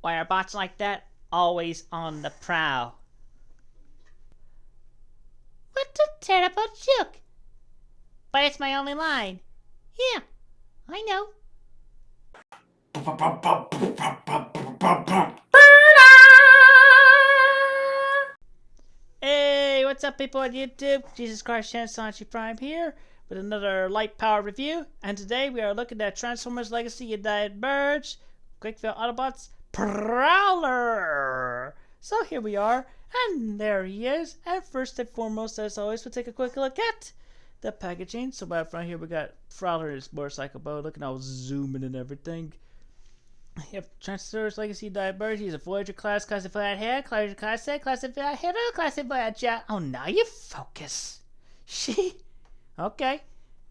Why are bots like that always on the prowl? What a terrible joke! But it's my only line. Yeah, I know. Hey, what's up people on YouTube? Jesus Christ Chan Sonichu Prime here with another light power review. And today we are looking at Transformers Legacy United Merge, Cwcville Autobots, Prowler. So here we are, and there he is. And first and foremost, as always, we'll take a quick look at the packaging. So right front here we got Prowler in his motorcycle boat, looking all zooming and everything. You have Transformers Legacy United Merge. He's a Voyager class, classified head, Voyager class head, classified head, classified jet. Oh, now you focus. She. Okay.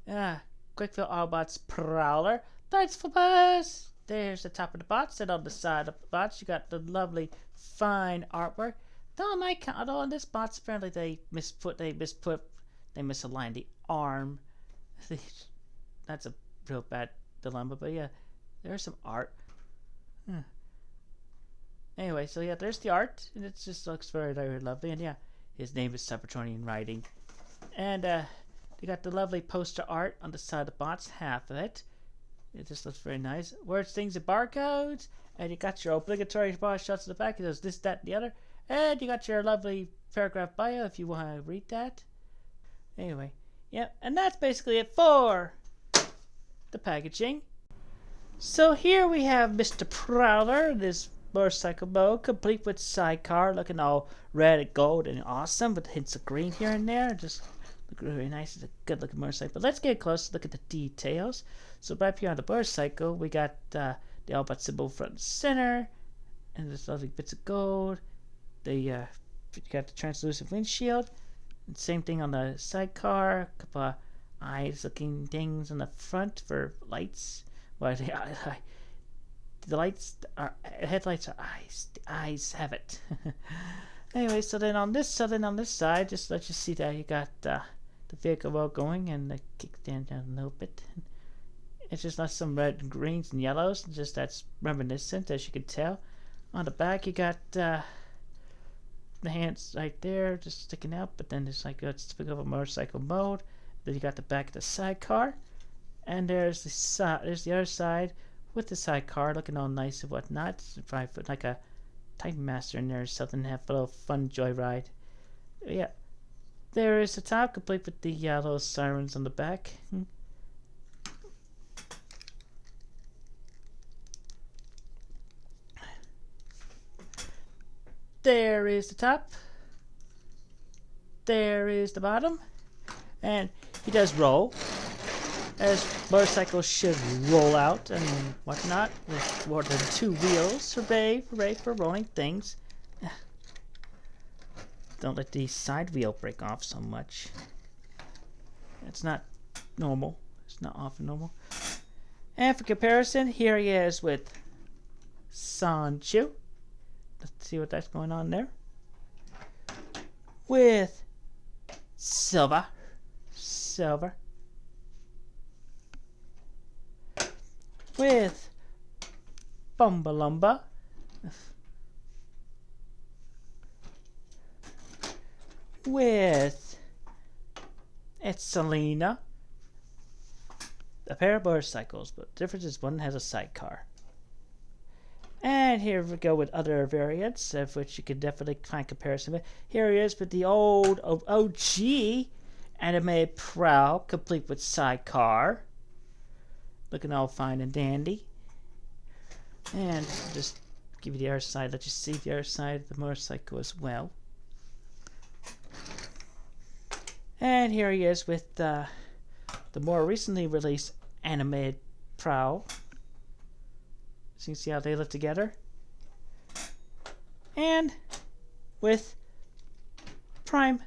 Cwcville Autobots Prowler. Thanks for bus. There's the top of the box, and on the side of the box, you got the lovely, fine artwork. Though on my count, on this box, apparently they misaligned the arm. That's a real bad dilemma, but yeah, there's some art. Anyway, so yeah, there's the art, and it just looks very, very lovely. And yeah, his name is Cybertronian writing. And they got the lovely poster art on the side of the box, half of it. It just looks very nice. Words, things, and barcodes. And you got your obligatory boss shots in the back. It does this, that, and the other. And you got your lovely paragraph bio if you want to read that. Anyway, yeah, and that's basically it for the packaging. So here we have Mr. Prowler, this motorcycle boat, complete with sidecar, looking all red and gold and awesome, with hints of green here and there. Just look really nice. It's a good looking motorcycle. But let's get a close look at the details. So right here on the motorcycle, we got the Autobot symbol front and center, and there's lovely bits of gold. You got the translucent windshield. And same thing on the sidecar. A couple of eyes looking things on the front for lights. Well, the lights are headlights are eyes. The eyes have it. Anyway, so then on this side, just let you see that you got the vehicle well going, and the kickstand down a little bit. It's just not some red and greens and yellows. Just that's reminiscent, as you can tell. On the back, you got the hands right there, just sticking out. But then it's like it's typical of a motorcycle mode. Then you got the back of the sidecar. And there's the other side with the sidecar looking all nice and whatnot. Probably put like a Time Master in there or something to have a little fun joyride. Yeah. There is the top, complete with the yellow sirens on the back. There is the top. There is the bottom. And he does roll, as motorcycles should roll out and whatnot, with more than two wheels. Hooray, hooray for rolling things. Don't let the side wheel break off so much. It's not normal. It's not often normal. And for comparison, here he is with Sonichu. Let's see what that's going on there. With Silver. With Bumbalumba. With it's Selena. A pair of motorcycles, but the difference is one has a sidecar. And here we go with other variants, of which you can definitely find comparison with. Here he is with the old OG animated Prowl, complete with sidecar. Looking all fine and dandy. And just give you the other side, let you see the other side of the motorcycle as well. And here he is with the more recently released animated Prowl. So you can see how they live together. And with Prime.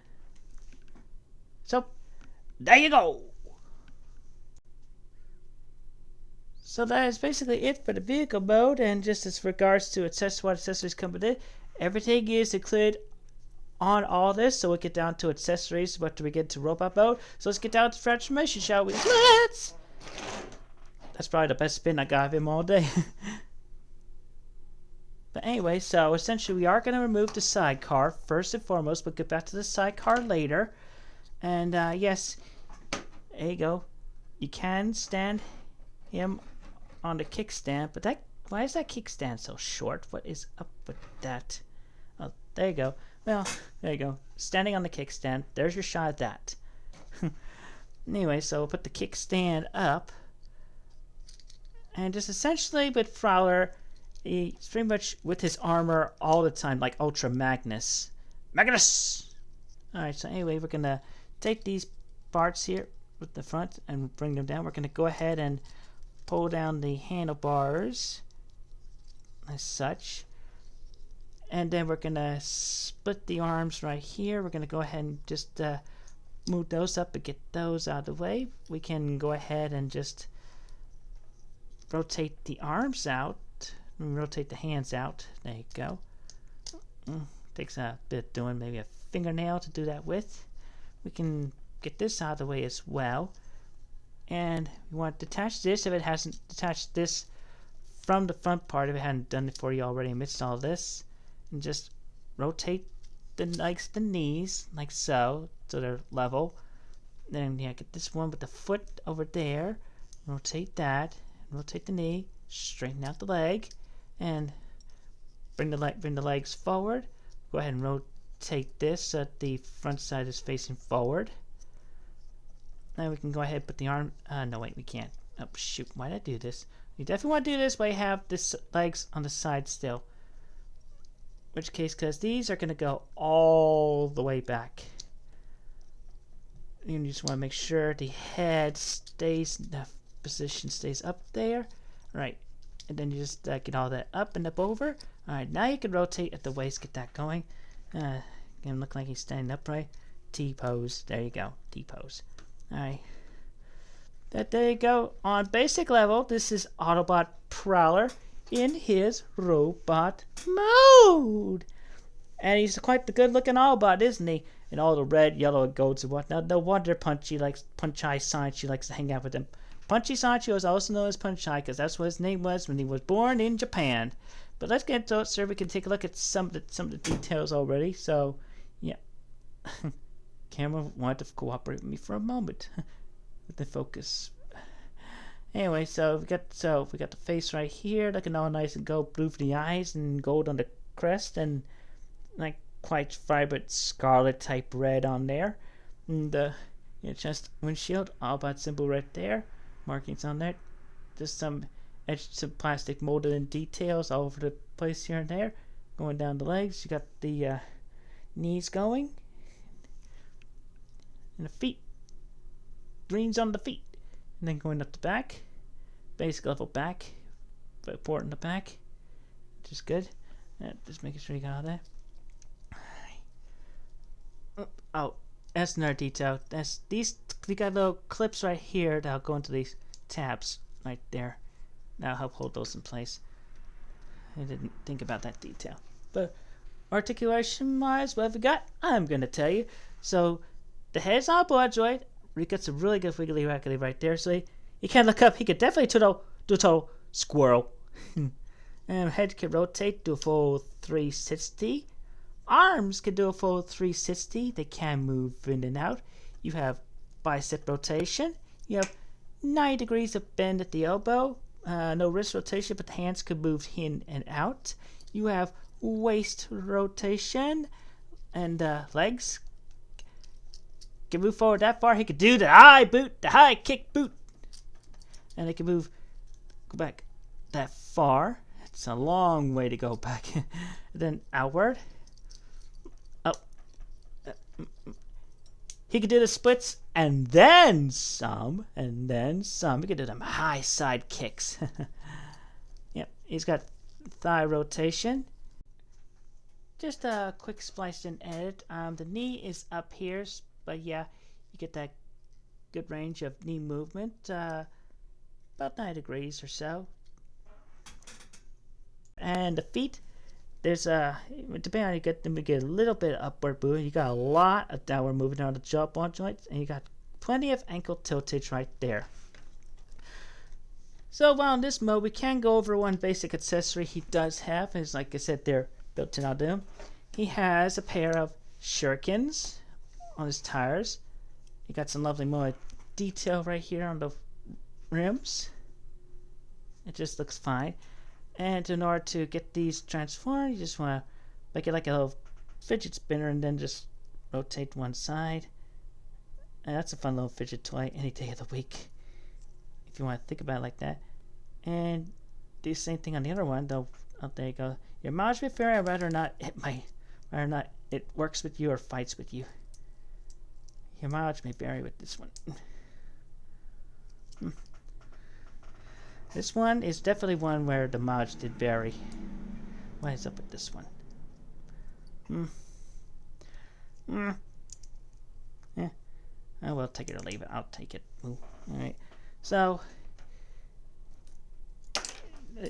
So, there you go! So that is basically it for the vehicle mode, and just as regards to what accessories come with it, everything is included on all this. So we'll get down to accessories, but we get to robot mode. So let's get down to transformation, shall we? Let's! That's probably the best spin I got of him all day. But anyway, so essentially we are going to remove the sidecar first and foremost. We'll get back to the sidecar later. And yes, there you go. You can stand him on the kickstand, but why is that kickstand so short? What is up with that? Oh, there you go. Well, there you go. Standing on the kickstand. There's your shot at that. Anyway, so we'll put the kickstand up. And just essentially with Prowler, he's pretty much with his armor all the time, like Ultra Magnus. Magnus! Alright, so anyway, we're going to take these parts here with the front and bring them down. We're going to go ahead and pull down the handlebars as such. And then we're going to split the arms right here. We're going to go ahead and just move those up and get those out of the way. We can go ahead and just rotate the arms out and rotate the hands out. There you go. Takes a bit doing, maybe a fingernail to do that with. We can get this out of the way as well. And we want to detach this if it hasn't detached this from the front part, if it hadn't done it for you already amidst all this. And just rotate the legs, the knees, like so they're level. Then yeah, get this one with the foot over there. Rotate that. Rotate the knee. Straighten out the leg, and bring the legs forward. Go ahead and rotate this so that the front side is facing forward. Now we can go ahead and put the arm. No, wait, we can't. Oh shoot! Why did I do this? You definitely want to do this, but you have this legs on the side still. Which case, because these are going to go all the way back. You just want to make sure the head stays, the position stays up there. Right. And then you just get all that up and up over. Alright, now you can rotate at the waist, get that going. Gonna look like he's standing upright. T-pose. There you go. T-pose. Alright. There you go. On basic level, this is Autobot Prowler in his robot mode. And he's quite the good looking Autobot, isn't he? In all the red, yellow, and golds and whatnot. No wonder Punchy likes Sonichu likes to hang out with him. Punchy Sonichu is also known as Punchy because that's what his name was when he was born in Japan. But let's get into it, sir. We can take a look at some of the details already. So, yeah. Camera wanted to cooperate with me for a moment with the focus. Anyway, so we got the face right here, looking all nice and gold blue for the eyes and gold on the crest, and like quite vibrant scarlet type red on there. And just windshield, Autobot symbol right there. Markings on there. Just some plastic molded in details all over the place here and there. Going down the legs, you got the knees going, and the feet. Greens on the feet. And then going up the back, basic level back, but important the back, which is good. Just making sure you got all that. Oh, that's another detail. That's we got little clips right here that'll go into these tabs right there. That'll help hold those in place. I didn't think about that detail. But articulation wise, what have we got? I'm gonna tell you. So the head's on a blood joint. We got some really good wiggly waggly right there. So he can't look up. He could definitely do a total squirrel. And head can rotate, do a full 360. Arms can do a full 360. They can move in and out. You have bicep rotation. You have 90 degrees of bend at the elbow. No wrist rotation, but the hands can move in and out. You have waist rotation, and legs can move forward that far. He could do the high boot, the high kick boot, and it can go back that far. It's a long way to go back. Then outward. Up. He could do the splits and then some, and then some. He could do them high side kicks. Yep, he's got thigh rotation. Just a quick splice and edit. The knee is up here, but yeah, you get that good range of knee movement, about 90 degrees or so. And the feet, there's depending on you get them, you get a little bit of upward movement. You got a lot of downward movement on the jawbone joints, and you got plenty of ankle tiltage right there. So while in this mode, we can go over one basic accessory he does have. Is like I said, they're built in onto him. He has a pair of shurikens on his tires. He got some lovely more detail right here on the rims. It just looks fine. And in order to get these transformed, you just want to make it like a little fidget spinner and then just rotate one side. And that's a fun little fidget toy any day of the week, if you want to think about it like that. And do the same thing on the other one, though. Oh, there you go. Your Magi Fairy, I'd rather not it works with you or fights with you. Your Magi may vary with this one. This one is definitely one where the Magi did vary. What is up with this one? Yeah. I will take it or leave it. I'll take it. Alright. So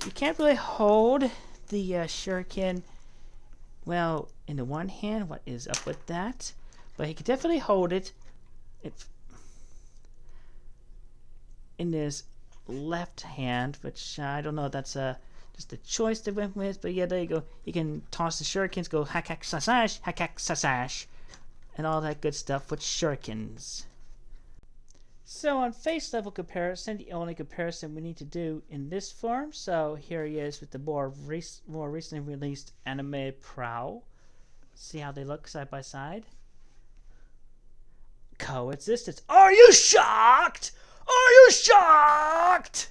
you can't really hold the shuriken well in the one hand. What is up with that? But he can definitely hold it in his left hand, which I don't know. That's just a choice they went with. But yeah, there you go. You can toss the shurikens, go hack hack sasash, and all that good stuff with shurikens. So on face level comparison, the only comparison we need to do in this form. So here he is with the more recently released animated Prowl. See how they look side by side. Coexistence. Are you shocked? Are you shocked?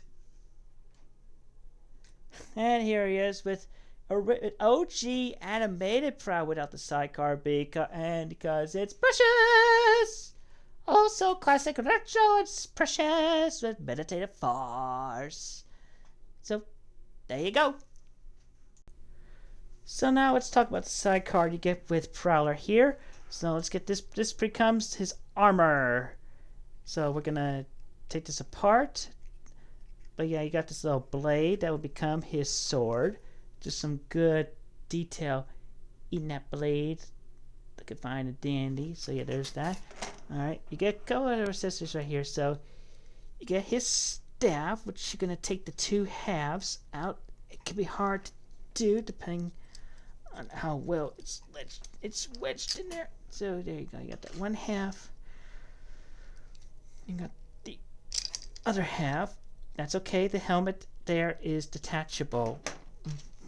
And here he is with OG animated Prowl without the sidecar because it's precious. Also classic retro, it's precious with meditative farce. So there you go. So now let's talk about the sidecar you get with Prowler here. So let's get this. This becomes his armor. So we're gonna take this apart. But yeah, you got this little blade that will become his sword. Just some good detail in that blade. Looking fine and dandy. So yeah, there's that. Alright, you get a couple of accessories right here. So you get his staff, which you're gonna take the two halves out. It can be hard to do depending on how well it's wedged in there. So there you go. You got that one half. You got the other half. That's okay. The helmet there is detachable.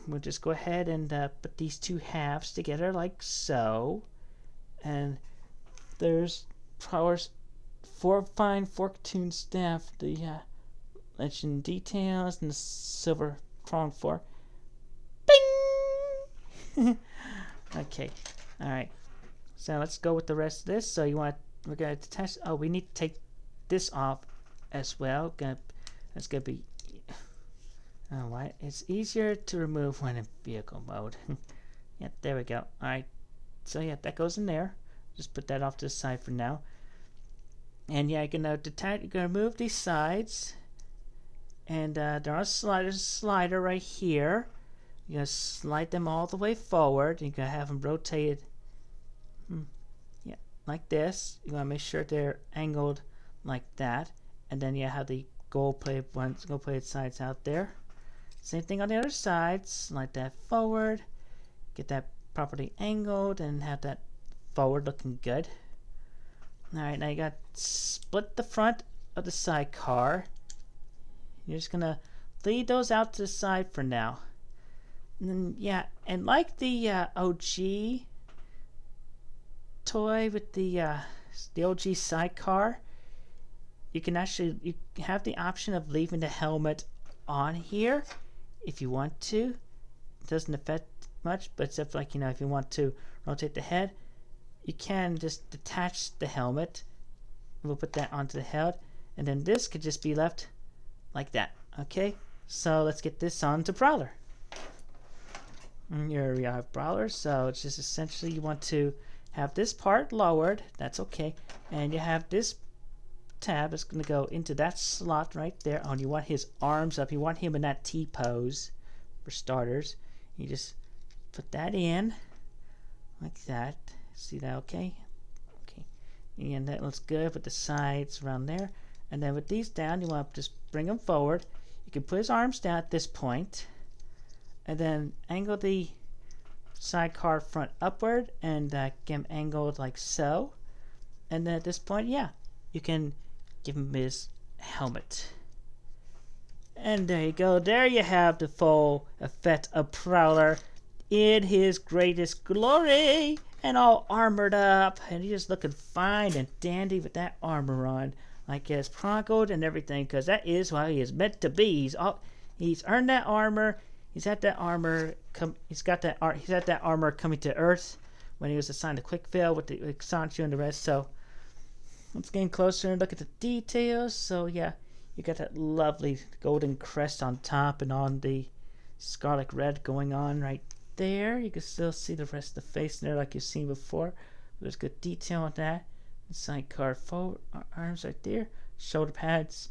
We'll just go ahead and put these two halves together like so. And there's Prowler's fine fork-tuned staff. The legend details and the silver prong fork. Bing! Okay. Alright. So let's go with the rest of this. So we're gonna detach. Oh, we need to take this off as well. That's gonna be. Oh, what? It's easier to remove when in vehicle mode. Yeah, there we go. Alright. So yeah, that goes in there. Just put that off to the side for now. And yeah, you're gonna detach. You're gonna move these sides. And there's a slider right here. You're gonna slide them all the way forward. You're gonna have them rotated. Yeah, like this. You wanna make sure they're angled like that. And then you have the gold-plated sides out there. Same thing on the other side. Slide that forward. Get that properly angled and have that forward looking good. Alright, now you got split the front of the sidecar. You're just gonna lead those out to the side for now. And then, yeah, and like the OG toy with the OG sidecar, you can you have the option of leaving the helmet on here if you want to. It doesn't affect much, but except like, you know, if you want to rotate the head, you can just detach the helmet. We'll put that onto the head, and then this could just be left like that. Okay, so let's get this on to Prowler. And here we have Prowler. So it's just essentially you want to have this part lowered. That's okay, and you have this tab that's going to go into that slot right there. Oh, and you want his arms up. You want him in that T pose for starters. You just put that in like that. See that? Okay, and that looks good with the sides around there. And then with these down, you want to just bring them forward. you can put his arms down at this point, and then angle the sidecar front upward and get him angled like so. And then at this point, yeah, you can give him his helmet. And there you go. There you have the full effect of Prowler in his greatest glory, and all armored up, and he's just looking fine and dandy with that armor on, like his prongled and everything, because that is what he is meant to be. He's earned that armor. He's had that armor. He's had that armor coming to Earth when he was assigned to Cwcville with Sonichu and the rest. So let's get closer and look at the details. So yeah, you got that lovely golden crest on top and on the scarlet red going on right there. You can still see the rest of the face there like you've seen before. There's good detail on that. The sidecar forward arms right there, shoulder pads,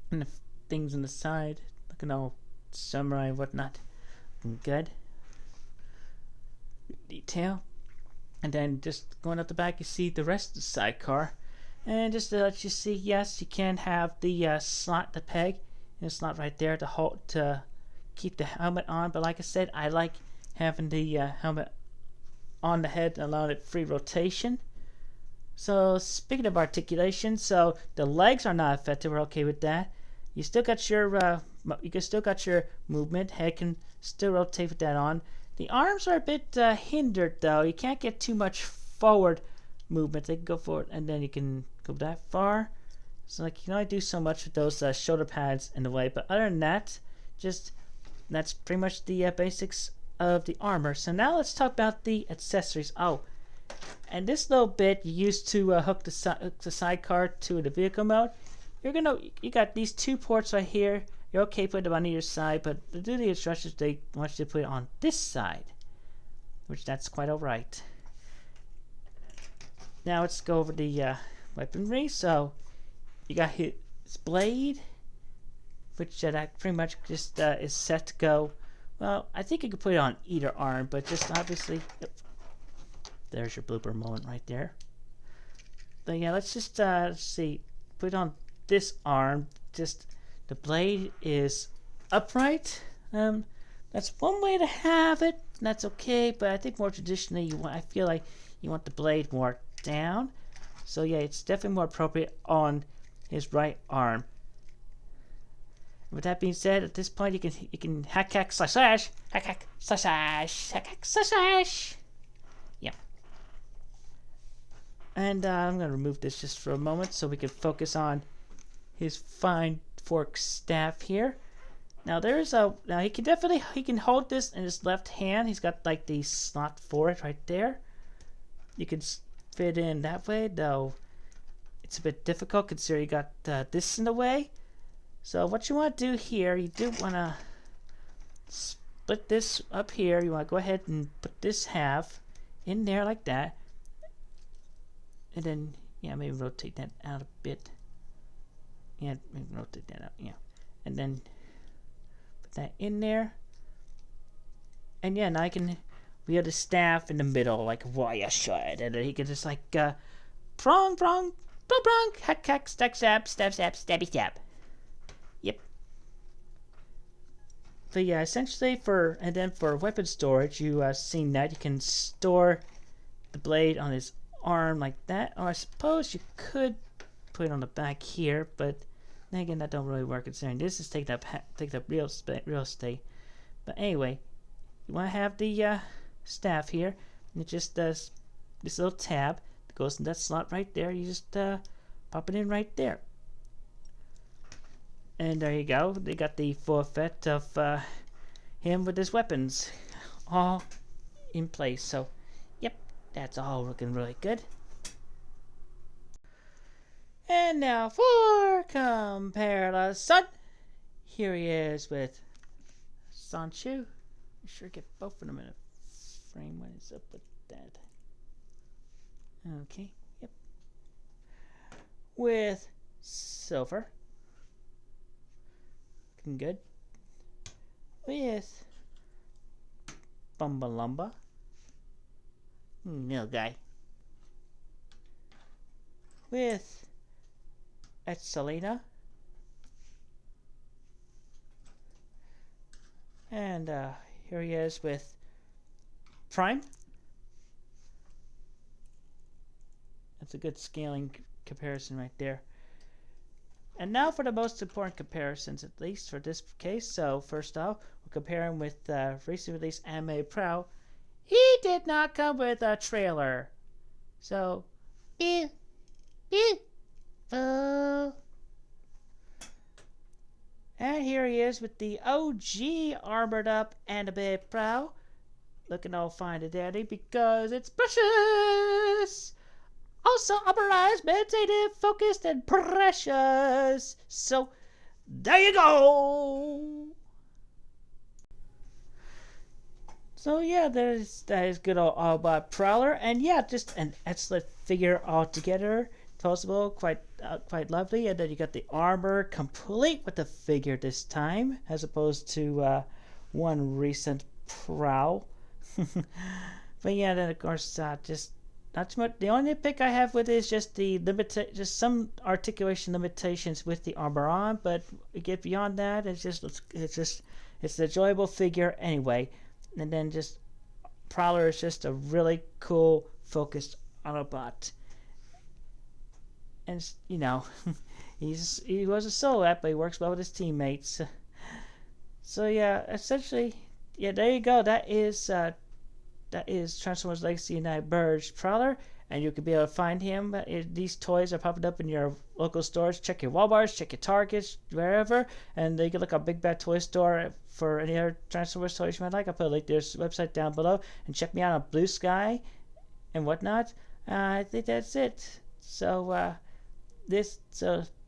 and the things on the side looking all samurai and whatnot. Looking good. Good detail. And then just going up the back, you see the rest of the sidecar. And just to let you see, yes, you can have the slot, the peg, and the slot right there to hold to keep the helmet on. But like I said, I like having the helmet on the head and allowing it free rotation. So speaking of articulation, so the legs are not affected. We're okay with that. You still got your movement. Head can still rotate with that on. The arms are a bit hindered though. You can't get too much forward movement. They can go forward and then you can go that far. So like you can only do so much with those shoulder pads in the way. But other than that, that's pretty much the basics of the armor. So now let's talk about the accessories. Oh, and this little bit you use to hook the sidecar to the vehicle mode. You got these two ports right here. You're okay putting them on either side, but to do the instructions, they want you to put it on this side, which that's quite alright. Now let's go over the weaponry. So you got his blade, which that pretty much just is set to go. Well, I think you could put it on either arm, but just obviously, yep. There's your blooper moment right there. But yeah, let's just see. Put it on this arm. Just the blade is upright. That's one way to have it. And that's okay, but I think more traditionally, I feel like you want the blade more down. So yeah, it's definitely more appropriate on his right arm. With that being said, at this point you can hack slash hack slash. Yeah. And I'm gonna remove this just for a moment so we can focus on his fine fork staff here. Now he can hold this in his left hand. He's got like the slot for it right there. You can fit in that way, though it's a bit difficult considering you got this in the way. So what you want to do here, you do want to split this up here. You want to go ahead and put this half in there like that. And then, yeah, maybe rotate that out a bit. Yeah, maybe rotate that out, yeah. And then put that in there. And yeah, now we have the staff in the middle, like why you should. And then he can just like, prong, hack, stack, stab, stabby, stab. Yep. But yeah, essentially for weapon storage, you seen that you can store the blade on his arm like that, or I suppose you could put it on the back here, but then again that don't really work considering this is take up real estate. But anyway, you want to have the staff here, and it just does this little tab that goes in that slot right there. You just pop it in right there. And there you go. They got the full effect of him with his weapons all in place. So, yep, that's all looking really good. And now for comparison. Here he is with Sonichu. Be sure to get both of them in a frame. What is up with that? Okay, yep. With Silver. Looking good. With Bumbalumba. No guy. With Selena. And here he is with Prime. That's a good scaling comparison right there. And now for the most important comparisons, at least for this case. So first off, we'll compare him with recently released anime Prow. He did not come with a trailer. So, and here he is with the OG armored up anime Prow. Looking all fine and dandy because it's precious. Also armorized, meditative, focused, and precious. So, there you go. So yeah, that is good old Autobot Prowler, and yeah, just an excellent figure altogether. Possible, quite lovely, and then you got the armor complete with the figure this time, as opposed to one recent Prow. But yeah, then of course, just not too much. The only pick I have with it is just just some articulation limitations with the armor on. But we get beyond that, it's an enjoyable figure anyway. And then just Prowler is just a really cool, focused Autobot. And you know, he was a solo act, but he works well with his teammates. So yeah, essentially, yeah, there you go. That is Transformers Legacy United Burge Prowler, and you can be able to find him. These toys are popping up in your local stores. Check your Walmarts, check your Targets, wherever, and you can look on BigBadToyStore for any other Transformers toys you might like. I'll put a link to their website down below, and check me out on Blue Sky and whatnot. I think that's it. So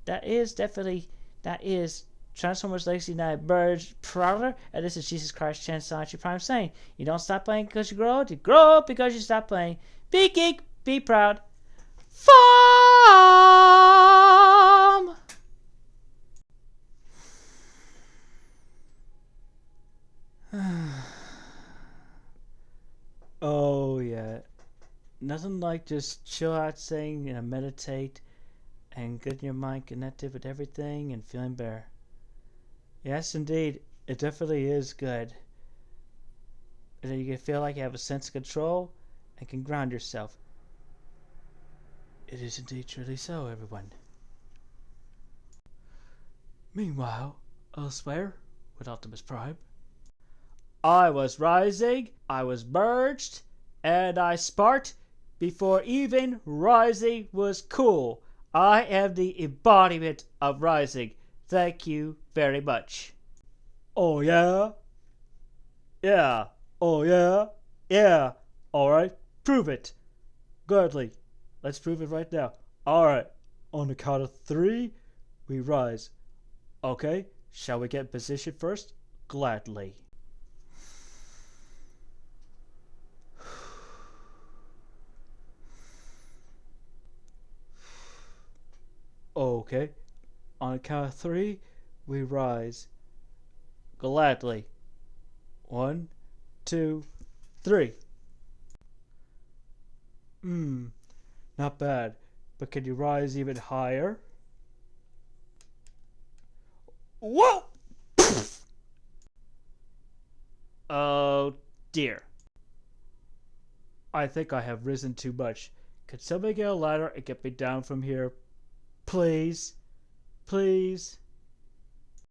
that is Transformers Legacy United Burge Prowler, and this is Jesus Christ Chan Sonichu Prime saying, you don't stop playing because you grow up because you stop playing. Be geek, be proud. Farm! Oh yeah, nothing like just chill out, saying, meditate, and getting your mind connected with everything and feeling better. Yes, indeed, it definitely is good. And then you can feel like you have a sense of control and can ground yourself. It is indeed truly so, everyone. Meanwhile, elsewhere, with Optimus Prime, I was rising, I was merged, and I sparked before even rising was cool. I am the embodiment of rising. Thank you very much. Oh yeah? Yeah. Oh yeah? Yeah. Alright, prove it. Gladly. Let's prove it right now. Alright, on the count of 3, we rise. Okay, shall we get in position first? Gladly. Okay, on the count of 3, we rise. Gladly. 1, 2, 3. Not bad. But can you rise even higher? Whoa! Oh dear. I think I have risen too much. Could somebody get a ladder and get me down from here? Please? Please?